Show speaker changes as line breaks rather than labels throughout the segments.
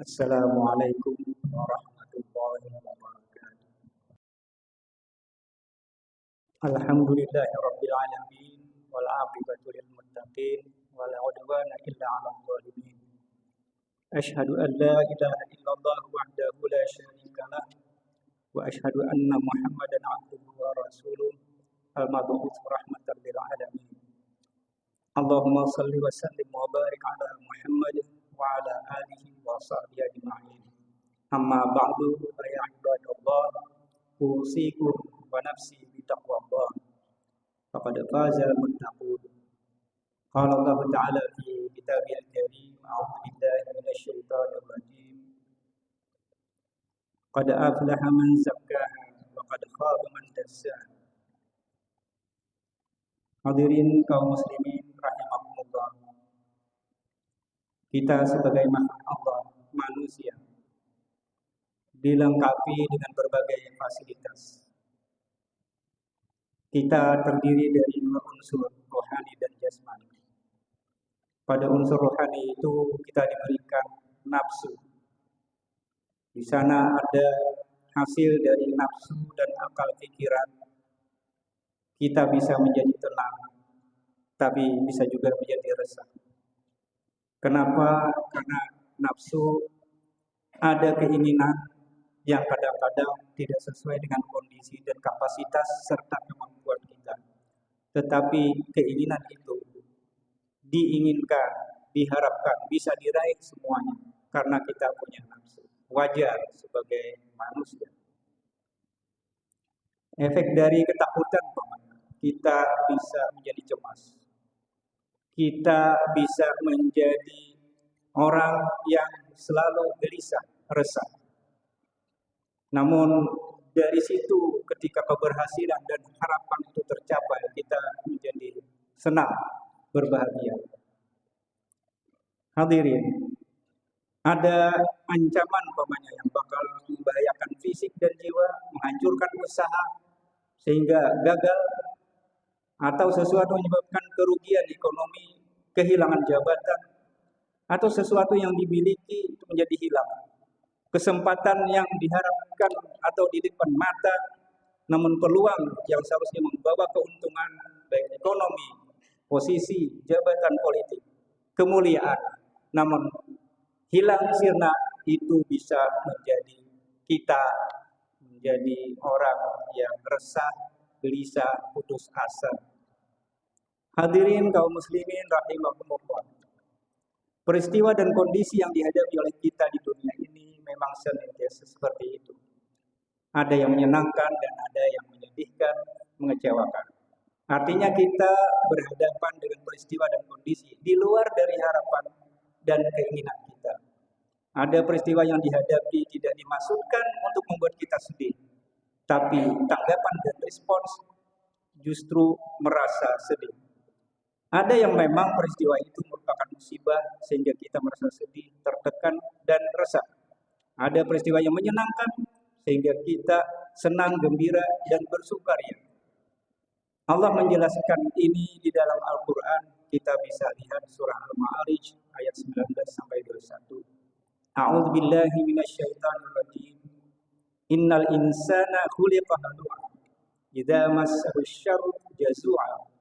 Assalamualaikum warahmatullahi wabarakatuh. Alhamdulillahirabbil alamin wal aqibatu lil muttaqin wala udwana illa 'alal zalimin. Asyhadu an la ilaha illallah wahdahu la syarika lah wa asyhadu anna Muhammadan 'abduhu wa rasuluh al-mab'uts rahmatan lil alamin. Allahumma shalli wa sallim wa barik ala Muhammad wa ala alihi wa sahbihi ajma'in. Amma ba'du fa ya ibadallah usikum wa nafsi bi taqwallah faqad faza al-muttaqun. Qala Allah Ta'ala fi kitabihil karim a'udzu billahi minasy syaithanir rajim. Qad aflaha man zakkaha wa qad khaba man dassaha. Hadirin kaum muslimin rahimakumullah. Kita sebagai makhluk Allah, manusia, dilengkapi dengan berbagai fasilitas. Kita terdiri dari dua unsur, rohani dan jasmani. Pada unsur rohani itu kita diberikan nafsu. Di sana ada hasil dari nafsu dan akal pikiran. Kita bisa menjadi tenang, tapi bisa juga menjadi resah. Kenapa? Karena nafsu ada keinginan yang kadang-kadang tidak sesuai dengan kondisi dan kapasitas serta kemampuan kita. Tetapi keinginan itu diinginkan, diharapkan bisa diraih semuanya karena kita punya nafsu. Wajar sebagai manusia. Efek dari ketakutan, kita bisa menjadi cemas. Kita bisa menjadi orang yang selalu gelisah, resah. Namun dari situ ketika keberhasilan dan harapan itu tercapai, kita menjadi senang, berbahagia. Hadirin, ada ancaman yang bakal membahayakan fisik dan jiwa, menghancurkan usaha sehingga gagal, atau sesuatu menyebabkan kerugian ekonomi, kehilangan jabatan, atau sesuatu yang dimiliki itu menjadi hilang. Kesempatan yang diharapkan atau di depan mata, namun peluang yang seharusnya membawa keuntungan baik ekonomi, posisi, jabatan politik, kemuliaan, namun hilang sirna, itu bisa menjadi kita menjadi orang yang resah, gelisah, putus asa. Hadirin kaum muslimin rahimakumullah. Peristiwa dan kondisi yang dihadapi oleh kita di dunia ini memang senantiasa seperti itu. Ada yang menyenangkan dan ada yang menyedihkan, mengecewakan. Artinya kita berhadapan dengan peristiwa dan kondisi di luar dari harapan dan keinginan kita. Ada peristiwa yang dihadapi tidak dimaksudkan untuk membuat kita sedih, tapi tanggapan dan respons justru merasa sedih. Ada yang memang peristiwa itu merupakan musibah sehingga kita merasa sedih, tertekan, dan resah. Ada peristiwa yang menyenangkan sehingga kita senang, gembira, dan bersukaria. Allah menjelaskan ini di dalam Al-Quran. Kita bisa lihat surah Al-Ma'arij ayat 19 sampai 21. A'udzu billahi minasyaitonir rajim. Innal insana khuliqa halu'a. Idza massahu syarru jazu'a.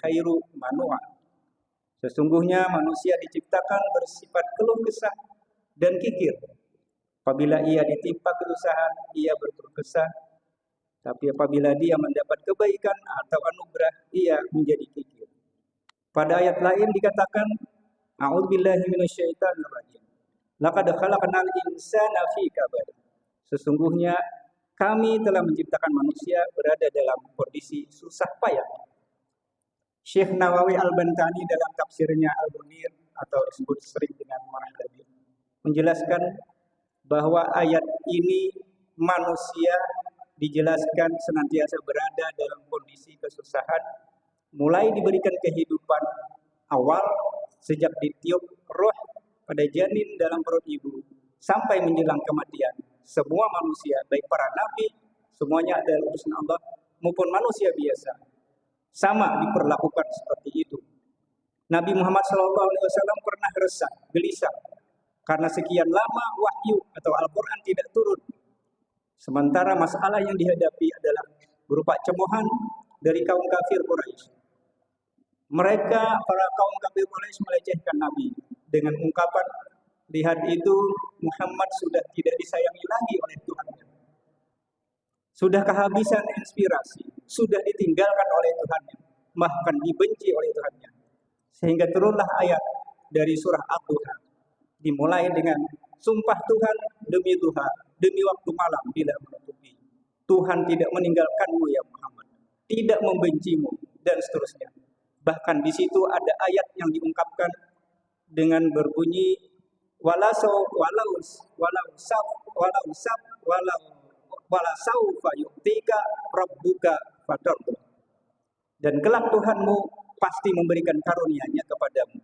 Khairu manu'a. Sesungguhnya manusia diciptakan bersifat keluh kesah dan kikir. Apabila ia ditimpa kesusahan, ia berkeluh kesah. Tapi apabila dia mendapat kebaikan atau anugerah, ia menjadi kikir. Pada ayat lain dikatakan, A'udzubillahi minasyaitonir rajim. Laqad khalaqnal insana fi kabad. Sesungguhnya kami telah menciptakan manusia berada dalam kondisi susah payah. Syekh Nawawi Al-Bantani dalam tafsirnya Al-Munir atau disebut sering dengan Marhalabi menjelaskan bahwa ayat ini manusia dijelaskan senantiasa berada dalam kondisi kesusahan, mulai diberikan kehidupan awal sejak ditiup roh pada janin dalam perut ibu sampai menjelang kematian. Semua manusia, baik para nabi, semuanya adalah utusan Allah maupun manusia biasa, sama diperlakukan seperti itu. Nabi Muhammad SAW pernah resah, gelisah karena sekian lama wahyu atau Al-Quran tidak turun. Sementara masalah yang dihadapi adalah berupa cemoohan dari kaum kafir Quraisy. Mereka, para kaum kafir Quraisy, melecehkan Nabi dengan ungkapan, lihat itu Muhammad sudah tidak disayangi lagi oleh Tuhannya. Sudah kehabisan inspirasi, sudah ditinggalkan oleh Tuhannya, bahkan dibenci oleh Tuhannya. Sehingga turunlah ayat dari surah Ad-Duha, dimulai dengan sumpah Tuhan demi duha, demi waktu malam bila menutupi. Tuhan tidak meninggalkanmu ya Muhammad, tidak membencimu, dan seterusnya. Bahkan di situ ada ayat yang diungkapkan dengan berbunyi walasaufa yu'tika rabbuka fatarda. Dan kelak Tuhanmu pasti memberikan karunia-Nya kepadamu,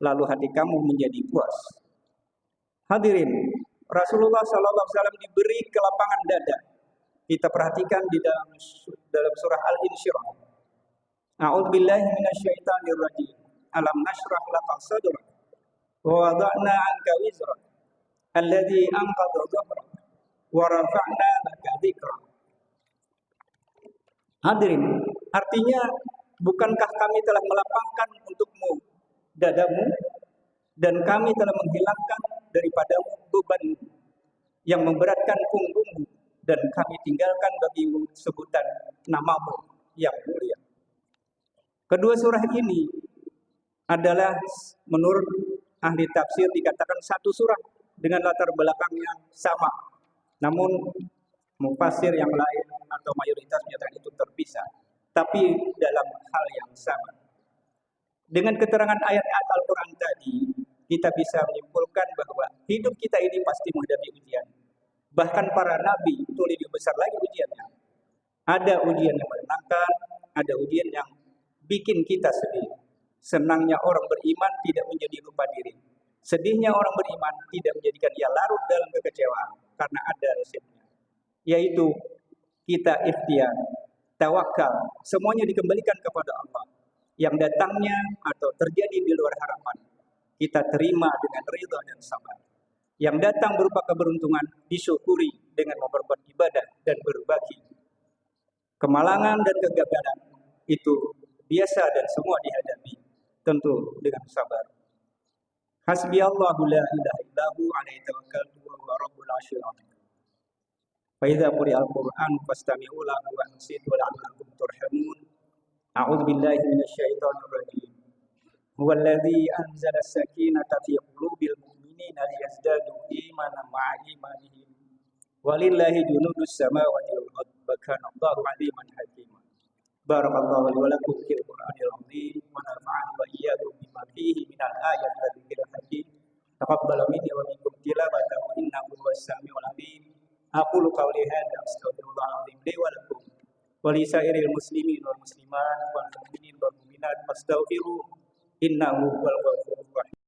lalu hati kamu menjadi puas. Hadirin, Rasulullah SAW diberi kelapangan dada. Kita perhatikan di dalam surah Al-Insyirah. A'udzubillahi minasyaitonir rajim. Alam nashrah laka sadrak wa wada'na 'anka wizrak alladzi anqadha dhahrak wa rafa'na laka dzikrak. Hadirin, artinya bukankah kami telah melapangkan untukmu dadamu dan kami telah menghilangkan daripadamu bebanmu yang memberatkan punggungmu, dan kami tinggalkan bagimu sebutan namamu yang mulia. Kedua surah ini adalah menurut ahli tafsir dikatakan satu surah dengan latar belakang yang sama. Namun mufassir yang lain atau mayoritas menyatakan itu terpisah, tapi dalam hal yang sama. Dengan keterangan ayat-ayat Al-Quran tadi, kita bisa menyimpulkan bahwa hidup kita ini pasti menghadapi ujian. Bahkan para nabi itu lebih besar lagi ujiannya. Ada ujian yang menenangkan, ada ujian yang bikin kita sedih. Senangnya orang beriman tidak menjadi lupa diri. Sedihnya orang beriman tidak menjadikan ia larut dalam kekecewaan, karena ada resepnya. Yaitu kita ikhtiar, tawakal, semuanya dikembalikan kepada Allah. Yang datangnya atau terjadi di luar harapan, kita terima dengan ridha dan sabar. Yang datang berupa keberuntungan disyukuri dengan memperbuat ibadah dan berbagi. Kemalangan dan kegagalan itu biasa dan semua dihadapi, tentu dengan sabar. Hasbiyallahu la ilaha illahu alaihi tawakkaltu wa huwa rabbul arsyil azim. Fa idza quri'al Qur'an fastami'u lahu wa ansitu la'allakum turhamun. A'udzu billahi minasyaitonir rajim. Huwal ladzi anzala as-sakinata fi qulubil mu'minina liyazdadu imanan ma'a imanihim. Walillahi junudus samawati wal ardi wa kana Allahu 'aliman hakima. Barakallahu li wa lakum fil Qur'anil 'azim wa nafa'ani wa iyyakum bima fihi minal ayati wa dzikril hakim. Taqabbal minni wa minkum tilawatahu innahu huwas samiul 'alim. Aqulu qawli hadza astaghfirullahal 'azim li wa lakum wa li sairil muslimin wal muslimat wal mu'minin wal mu'minat fastaghfiruhu innahu huwal ghafurur rahim.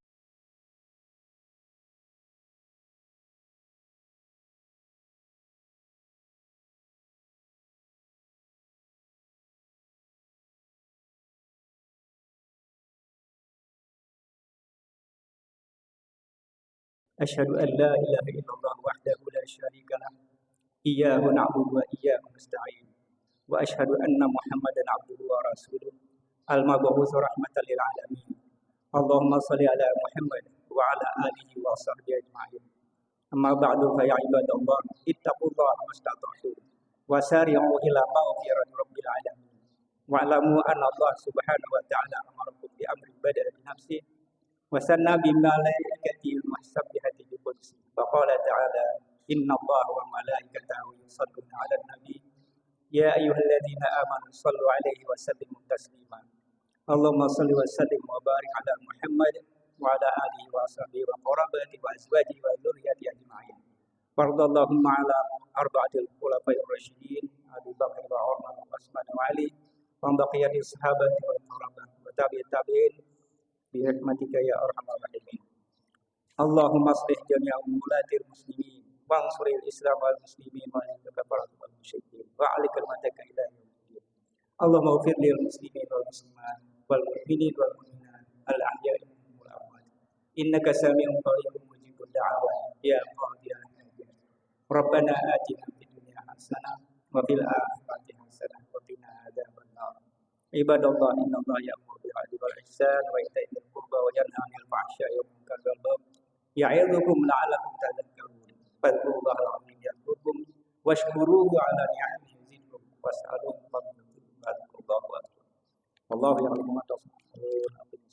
Asyhadu an la ilaha illallah wahdahu la syarika lah. Iyyahu na'budu wa iyyahu nasta'in. Wa asyhadu anna Muhammadan abduhu wa rasuluh al-mab'uts rahmatan lil alamin. Allahumma shalli ala Muhammad wa ala alihi wa sahbihi ajma'in. Amma ba'du fa ya ibadallah ittaqullaha mastata'tum wa sari'u ila maghfirati rabbil alamin. Wa'lamu anna Allah subhanahu wa ta'ala amarakum bi amrin bada'a bi nafsihi wa sanna bi malaikatihi musabbihati bi qudsi. Fa qala ta'ala inna Allaha wa malaikatahu yusalluna 'alan nabi ya ayyuhalladzina amanu shallu 'alaihi wa sallimu taslima. Allahumma shalli wa sallim wa barik 'ala Muhammad wa 'ala alihi wa sahbihi wa qarabati wa azwajihi wa dzurriyyati ajma'in. Fardallahumma 'ala arba'atil khulafa'ir rasyidin Abu Bakar wa Umar wa Utsman wa Ali wa baqiyati sahabati wal qurabah wa tabi'in bi hikmatika ya arhamar rahimin. Allahumma aslih jami'a umulatil muslimin wa ansuril islam wal muslimin wa al-kafarat wal musyrikin wa 'ala kalimataka ila yaumil. Allahumma ighfir lil muslimin wal muslimat wal mu'minin wal mu'minat al ahya'i minhum wal amwat innaka sami'un qaribun mujibud ya qadi al-hajat. Rabbana atina fid dunya hasanah wa fil akhirati hasanah wa qina adzabannar. Ibadallah innallaha ya'muru bil 'adli wal ihsan wa ita'i dzil qurba wa yanha 'anil fahsya'i wal munkari wal baghi ya'idukum la'allakum tadhakkarun. Fadhkurullaha al-'azim yadhkurkum washkuruhu 'ala ni'amihi yazidkum was'aluhu min fadlihi. Wallahu ya'lamu ma tasna'un.